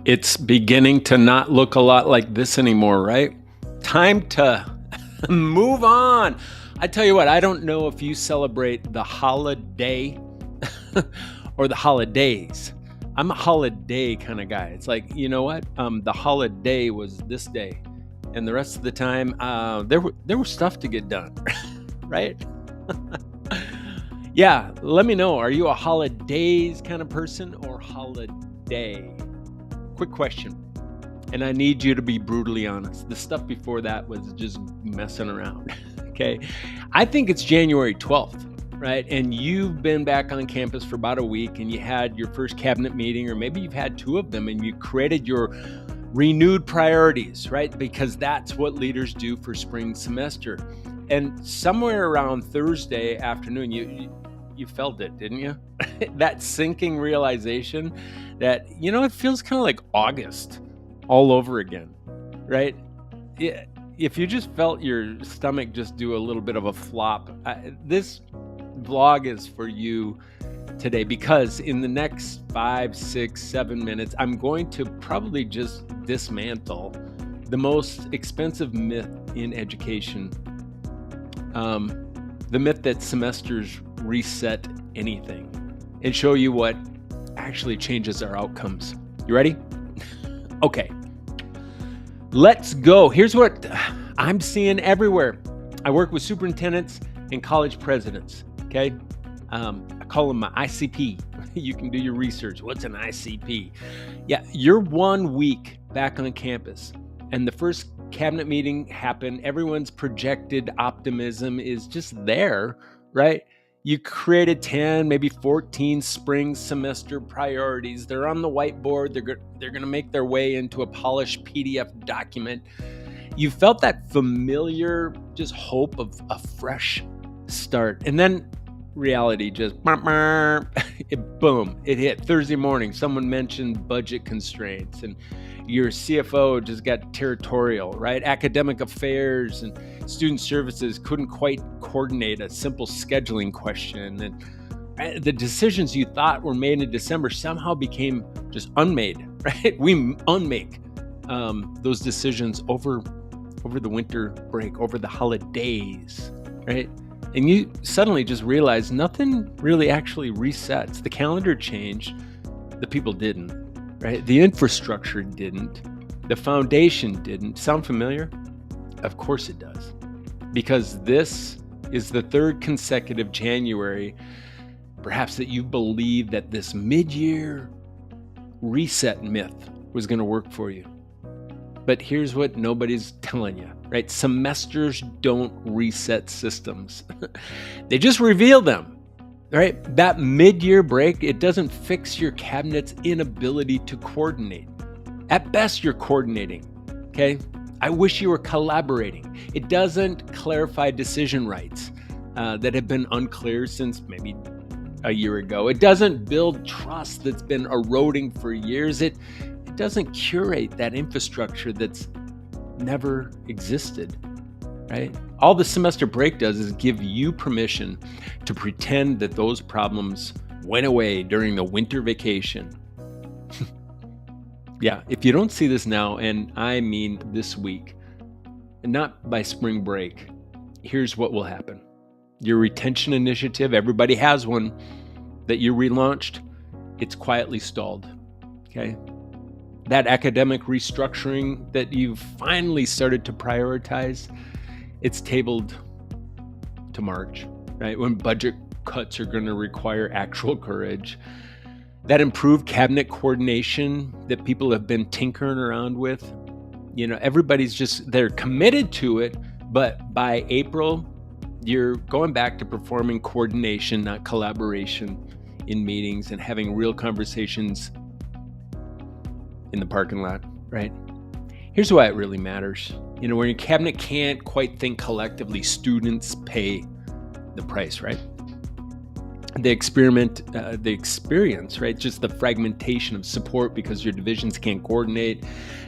It's beginning to not look a lot like this anymore, right? Time to move on. I tell you what, I don't know if you celebrate the holiday or the holidays. I'm a holiday kind of guy. It's like, you know what? The holiday was this day, and the rest of the time, there was stuff to get done, right? Yeah, let me know. Are you a holidays kind of person or holiday? Quick question. And I need you to be brutally honest. The stuff before that was just messing around. Okay. I think it's January 12th, right? And you've been back on campus for about a week and you had your first cabinet meeting, or maybe you've had two of them, and you created your renewed priorities, right? Because that's what leaders do for spring semester. And somewhere around Thursday afternoon, you felt it, didn't you? That sinking realization that, it feels kind of like August all over again, right? If you just felt your stomach just do a little bit of a flop, this vlog is for you today, because in the next 5, 6, 7 minutes, I'm going to probably just dismantle the most expensive myth in education. The myth that semesters reset anything, and show you what actually changes our outcomes. You ready? Okay, let's go. Here's what I'm seeing everywhere. I work with superintendents and college presidents, okay? I call them my ICP. You can do your research. What's an ICP? Yeah, you're 1 week back on campus, and the first cabinet meeting happened. Everyone's projected optimism is just there, right? You created 10, maybe 14 spring semester priorities. They're on the whiteboard. They're going to make their way into a polished PDF document. You felt that familiar just hope of a fresh start. And then reality just boom, it hit. Thursday morning, someone mentioned budget constraints, and your CFO just got territorial, right? Academic affairs and student services couldn't quite coordinate a simple scheduling question. And the decisions you thought were made in December somehow became just unmade, right? We unmake those decisions over the winter break, over the holidays, right? And you suddenly just realize nothing really actually resets. The calendar changed, the people didn't, right? The infrastructure didn't, the foundation didn't. Sound familiar? Of course it does. Because this is the third consecutive January, perhaps, that you believe that this mid-year reset myth was going to work for you. But here's what nobody's telling you, right? Semesters don't reset systems. They just reveal them, right? That mid-year break, it doesn't fix your cabinet's inability to coordinate. At best, you're coordinating, okay? I wish you were collaborating. It doesn't clarify decision rights that have been unclear since maybe a year ago. It doesn't build trust that's been eroding for years. It doesn't curate that infrastructure that's never existed, right? All the semester break does is give you permission to pretend that those problems went away during the winter vacation. Yeah, if you don't see this now, and I mean this week, and not by spring break, here's what will happen. Your retention initiative, everybody has one that you relaunched, it's quietly stalled, okay? That academic restructuring that you've finally started to prioritize, it's tabled to March, right? When budget cuts are going to require actual courage. That improved cabinet coordination that people have been tinkering around with, everybody's they're committed to it, but by April, you're going back to performing coordination, not collaboration in meetings, and having real conversations in the parking lot, right? Here's why it really matters. When your cabinet can't quite think collectively, students pay the price, right? The experience, right? Just the fragmentation of support because your divisions can't coordinate.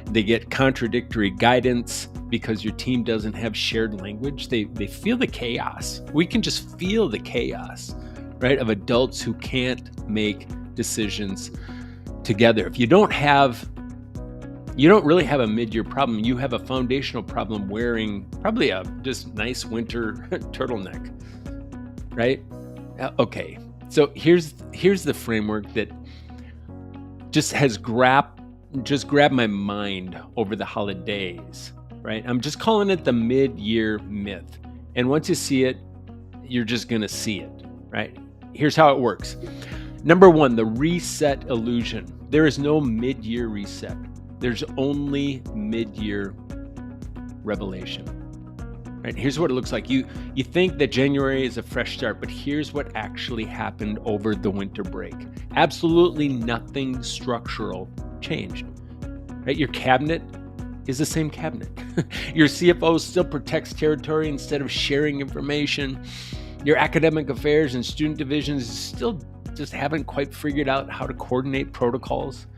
They get contradictory guidance because your team doesn't have shared language. They feel the chaos. We can just feel the chaos, right? Of adults who can't make decisions together. If you don't have You don't really have a mid-year problem. You have a foundational problem wearing probably a just nice winter turtleneck, right? Okay, so here's the framework that just grabbed my mind over the holidays, right? I'm just calling it the mid-year myth. And once you see it, you're just going to see it, right? Here's how it works. Number one, the reset illusion. There is no mid-year reset. There's only mid-year revelation, right? Here's what it looks like. You think that January is a fresh start, but here's what actually happened over the winter break. Absolutely nothing structural changed, right? Your cabinet is the same cabinet. Your CFO still protects territory instead of sharing information. Your academic affairs and student divisions still just haven't quite figured out how to coordinate protocols.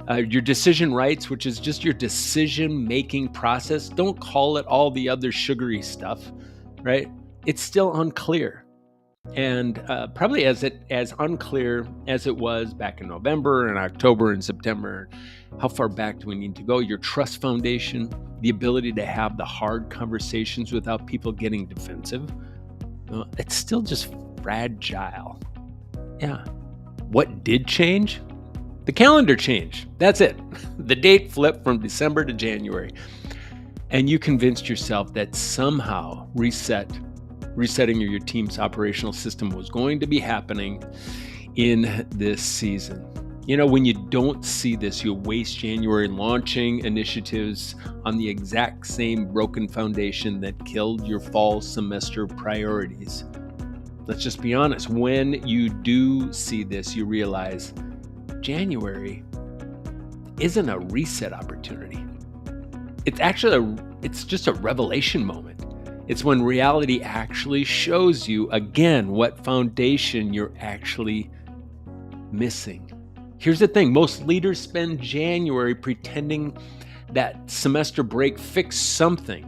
Your decision rights, which is just your decision-making process, don't call it all the other sugary stuff, right? It's still unclear. And probably as unclear as it was back in November and October and September. How far back do we need to go? Your trust foundation, the ability to have the hard conversations without people getting defensive, it's still just fragile. Yeah. What did change? The calendar changed. That's it. The date flipped from December to January. And you convinced yourself that somehow resetting your team's operational system was going to be happening in this season. You know, when you don't see this, you waste January launching initiatives on the exact same broken foundation that killed your fall semester priorities. Let's just be honest. When you do see this, you realize January isn't a reset opportunity. It's just a revelation moment. It's when reality actually shows you again what foundation you're actually missing. Here's the thing, most leaders spend January pretending that semester break fixed something.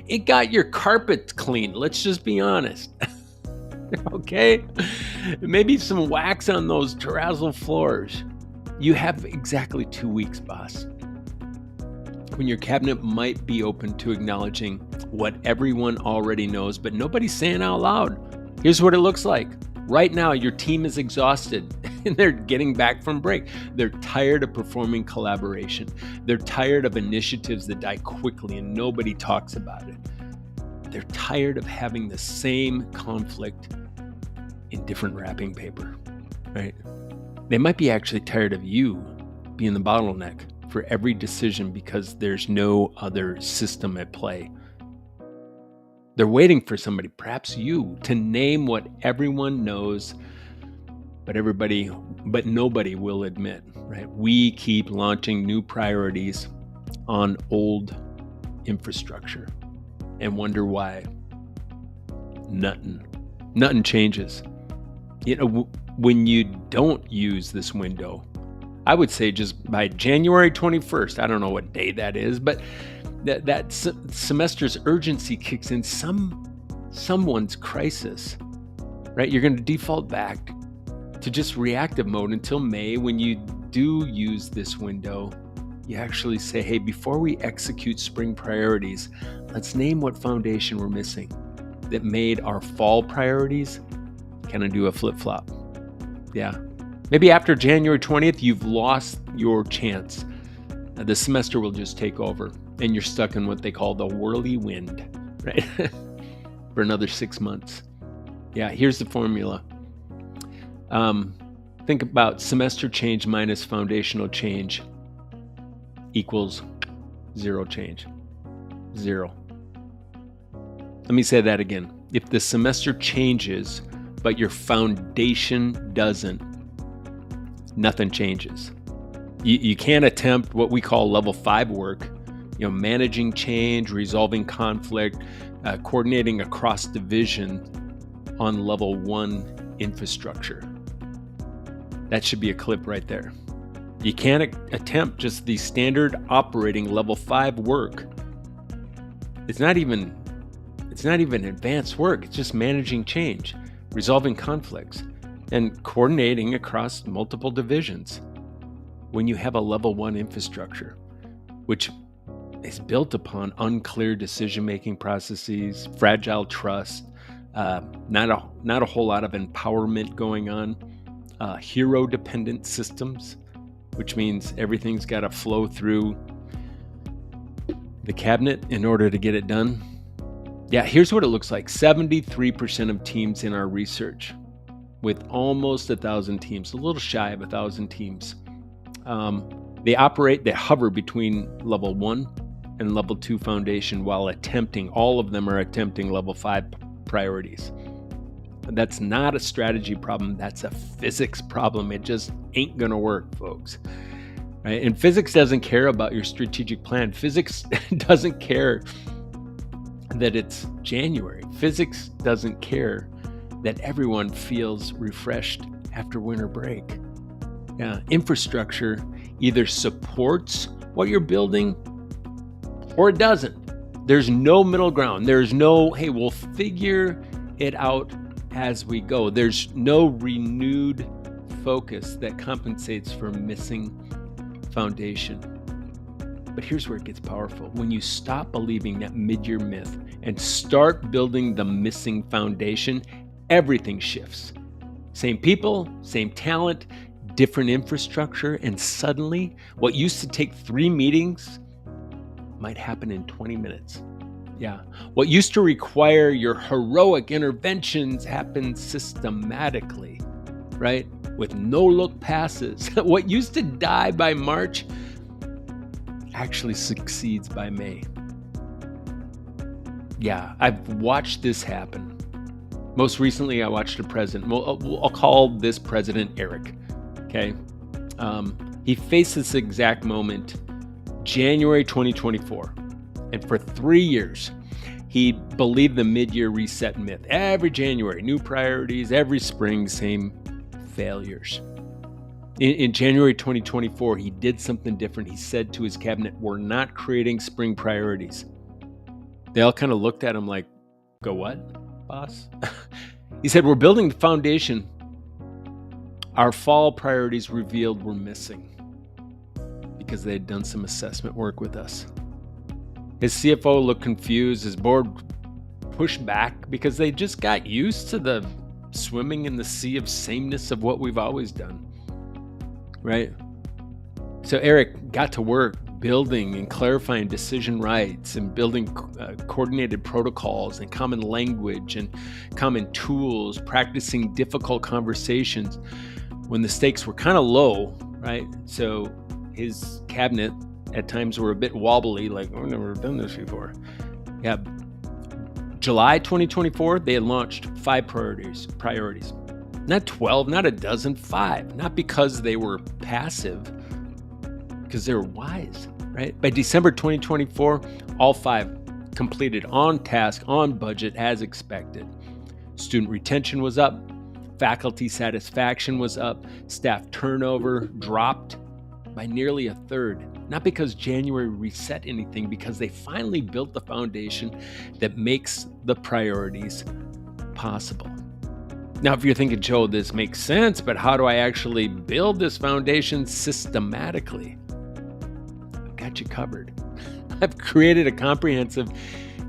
It got your carpet cleaned, let's just be honest. Okay? Maybe some wax on those terrazzo floors. You have exactly 2 weeks, boss, when your cabinet might be open to acknowledging what everyone already knows, but nobody's saying out loud. Here's what it looks like. Right now, your team is exhausted and they're getting back from break. They're tired of performing collaboration. They're tired of initiatives that die quickly and nobody talks about it. They're tired of having the same conflict in different wrapping paper, right? They might be actually tired of you being the bottleneck for every decision because there's no other system at play. They're waiting for somebody, perhaps you, to name what everyone knows, but nobody will admit, right? We keep launching new priorities on old infrastructure and wonder why nothing changes. You know, when you don't use this window, I would say just by January 21st, I don't know what day that is, but that semester's urgency kicks in someone's crisis, right? You're going to default back to just reactive mode until May. When you do use this window, you actually say, hey, before we execute spring priorities, let's name what foundation we're missing that made our fall priorities kind of do a flip-flop. Yeah. Maybe after January 20th, you've lost your chance. The semester will just take over and you're stuck in what they call the whirlwind, right? For another 6 months. Yeah, here's the formula. Think about semester change minus foundational change equals zero change. Zero. Let me say that again. If the semester changes, but your foundation doesn't, nothing changes. You can't attempt what we call level 5 work, managing change, resolving conflict, coordinating across division on level 1 infrastructure. That should be a clip right there. You can't attempt just the standard operating level 5 work. It's not even advanced work. It's just managing change, resolving conflicts, and coordinating across multiple divisions. when you have a level 1 infrastructure, which is built upon unclear decision-making processes, fragile trust, not a whole lot of empowerment going on, hero-dependent systems, which means everything's got to flow through the cabinet in order to get it done. Yeah, here's what it looks like. 73% of teams in our research, with almost 1,000 teams, a little shy of 1,000 teams, they hover between level 1 and level 2 foundation while all of them are attempting level 5 priorities. That's not a strategy problem. That's a physics problem. It just ain't going to work, folks. Right? And physics doesn't care about your strategic plan. Physics doesn't care that it's January. Physics doesn't care that everyone feels refreshed after winter break. Yeah, infrastructure either supports what you're building or it doesn't. There's no middle ground. There's no, hey, we'll figure it out as we go. There's no renewed focus that compensates for missing foundation. But here's where it gets powerful. When you stop believing that mid-year myth and start building the missing foundation, everything shifts. Same people, same talent, different infrastructure, and suddenly what used to take 3 meetings might happen in 20 minutes. Yeah. What used to require your heroic interventions happen systematically, right? With no-look passes. What used to die by March actually succeeds by May. Yeah, I've watched this happen. Most recently, I watched a president. I'll call this president Eric. Okay. He faced this exact moment January 2024. And for 3 years, he believed the mid-year reset myth. Every January, new priorities. Every spring, same failures. In January 2024, he did something different. He said to his cabinet, we're not creating spring priorities. They all kind of looked at him like, go what, boss? He said, we're building the foundation our fall priorities revealed were missing because they had done some assessment work with us. His CFO looked confused. His board pushed back because they just got used to the swimming in the sea of sameness of what we've always done, right? So Eric got to work building and clarifying decision rights and building coordinated protocols and common language and common tools, practicing difficult conversations when the stakes were kind of low, right? So his cabinet at times were a bit wobbly, like, I've never done this before. Yeah. July 2024, they had launched 5 priorities. Not 12, not a dozen, 5. Not because they were passive, because they were wise, right? By December 2024, all 5 completed on task, on budget, as expected. Student retention was up, faculty satisfaction was up, staff turnover dropped by nearly 1/3. Not because January reset anything, because they finally built the foundation that makes the priorities possible. Now, if you're thinking, Joe, this makes sense, but how do I actually build this foundation systematically? I've got you covered. I've created a comprehensive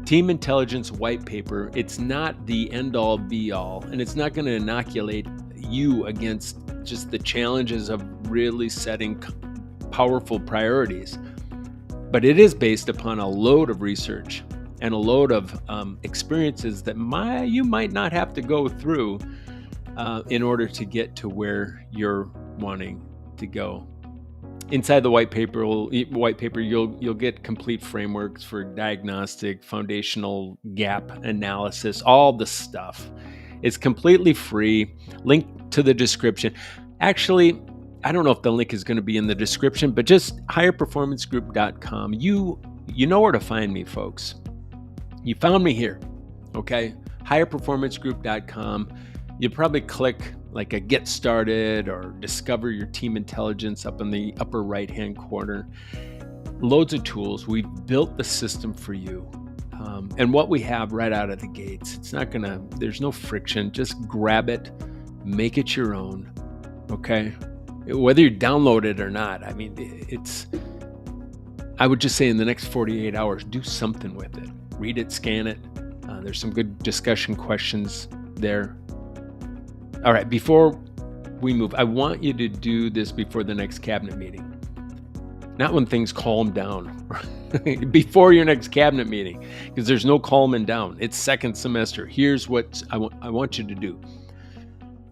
team intelligence white paper. It's not the end-all be-all, and it's not going to inoculate you against just the challenges of really setting powerful priorities. But it is based upon a load of research and a load of experiences that you might not have to go through in order to get to where you're wanting to go. Inside the white paper, you'll get complete frameworks for diagnostic, foundational gap analysis, all the stuff. It's completely free. Link to the description. Actually, I don't know if the link is going to be in the description, but just higherperformancegroup.com. You know where to find me, folks. You found me here, okay? higherperformancegroup.com. You probably click like a get started or discover your team intelligence up in the upper right-hand corner. Loads of tools. We've built the system for you. And what we have right out of the gates, there's no friction. Just grab it, make it your own, okay? whether you download it or not. I mean, I would just say in the next 48 hours, do something with it. Read it, scan it. There's some good discussion questions there. All right, before we move, I want you to do this before the next cabinet meeting. Not when things calm down. Before your next cabinet meeting, because there's no calming down. It's second semester. Here's what I want you to do.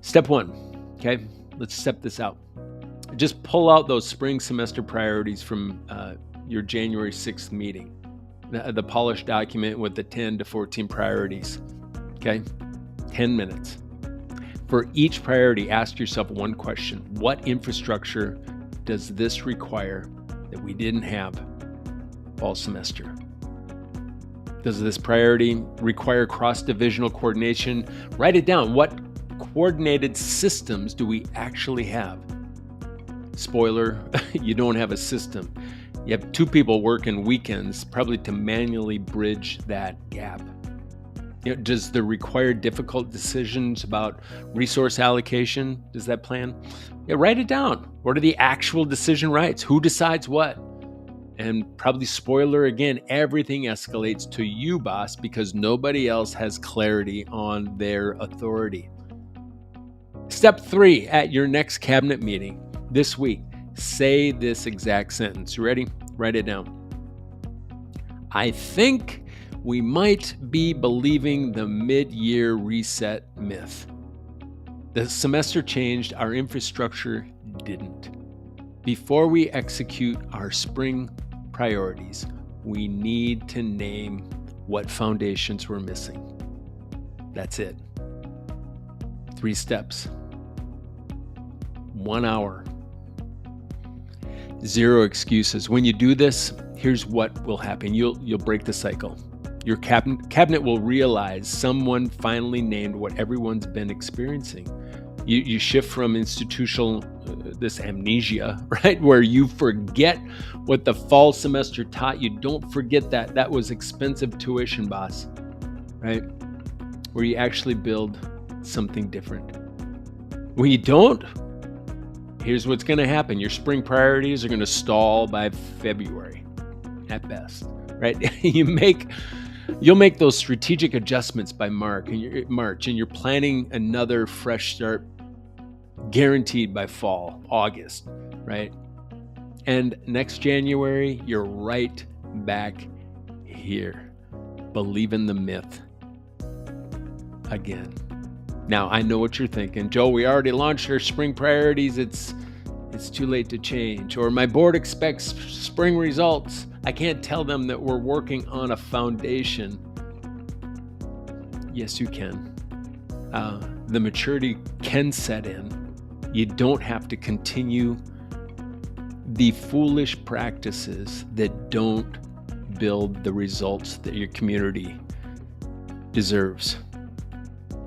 Step 1, okay? Let's step this out. Just pull out those spring semester priorities from your January 6th meeting. The polished document with the 10 to 14 priorities, okay? 10 minutes. For each priority, ask yourself one question. What infrastructure does this require that we didn't have fall semester? Does this priority require cross-divisional coordination? Write it down. What coordinated systems do we actually have? Spoiler, you don't have a system. You have 2 people working weekends, probably to manually bridge that gap. Does the require difficult decisions about resource allocation? Does that plan? Write it down. What are the actual decision rights? Who decides what? And probably spoiler again, everything escalates to you, boss, because nobody else has clarity on their authority. Step 3, at your next cabinet meeting this week, say this exact sentence. You ready? Write it down. I think we might be believing the mid-year reset myth. The semester changed, our infrastructure didn't. Before we execute our spring priorities, we need to name what foundations we're missing. That's it. 3 steps. 1 hour. 0 excuses. When you do this, here's what will happen. You'll break the cycle. Your cabinet will realize someone finally named what everyone's been experiencing. You shift from institutional, this amnesia, right? Where you forget what the fall semester taught you. Don't forget that. That was expensive tuition, boss, right? Where you actually build something different. When you don't, here's what's going to happen. Your spring priorities are going to stall by February at best, right? You'll make those strategic adjustments by March, and you're planning another fresh start guaranteed by fall, August, right? And next January, you're right back here, believing the myth again. Now, I know what you're thinking. Joe, we already launched our spring priorities. It's too late to change. Or my board expects spring results. I can't tell them that we're working on a foundation. Yes, you can. The maturity can set in. You don't have to continue the foolish practices that don't build the results that your community deserves.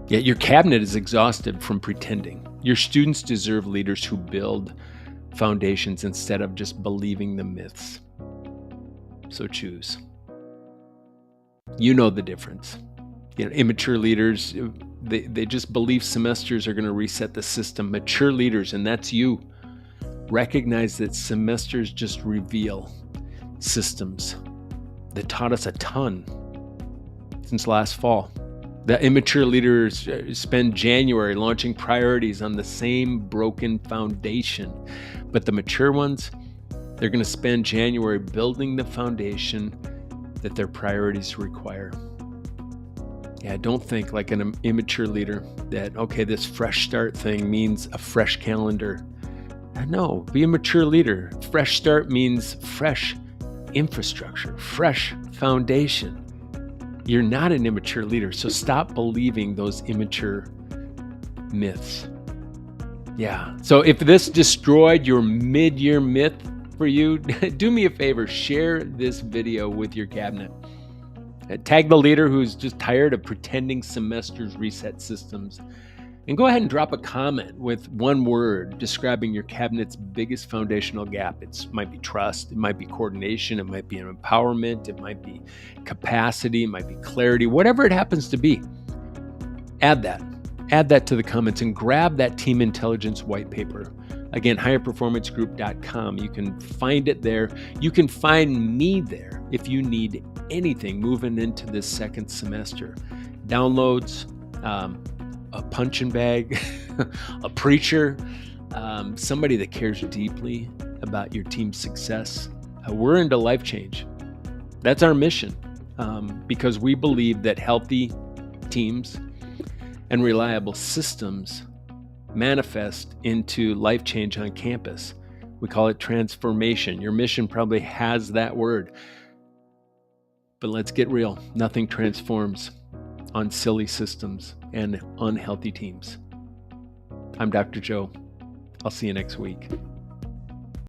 Yet your cabinet is exhausted from pretending. Your students deserve leaders who build foundations instead of just believing the myths. So choose. You know the difference. Immature leaders, they just believe semesters are going to reset the system. Mature leaders, and that's you, recognize that semesters just reveal systems that taught us a ton since last fall. The immature leaders spend January launching priorities on the same broken foundation. But the mature ones, they're going to spend January building the foundation that their priorities require. Yeah, don't think like an immature leader that, okay, this fresh start thing means a fresh calendar. No, be a mature leader. Fresh start means fresh infrastructure, fresh foundation. You're not an immature leader, so stop believing those immature myths. Yeah, so if this destroyed your mid-year myth for you, do me a favor, share this video with your cabinet. Tag the leader who's just tired of pretending semesters reset systems. And go ahead and drop a comment with one word describing your cabinet's biggest foundational gap. It might be trust, it might be coordination, it might be an empowerment, it might be capacity, it might be clarity, whatever it happens to be. Add that to the comments and grab that team intelligence white paper Again, higherperformancegroup.com. You can find it there. You can find me there if you need anything moving into this second semester. Downloads, a punching bag, a preacher, somebody that cares deeply about your team's success. We're into life change. That's our mission, because we believe that healthy teams and reliable systems manifest into life change on campus. We call it transformation. Your mission probably has that word. But let's get real. Nothing transforms on silly systems and unhealthy teams. I'm Dr. Joe. I'll see you next week.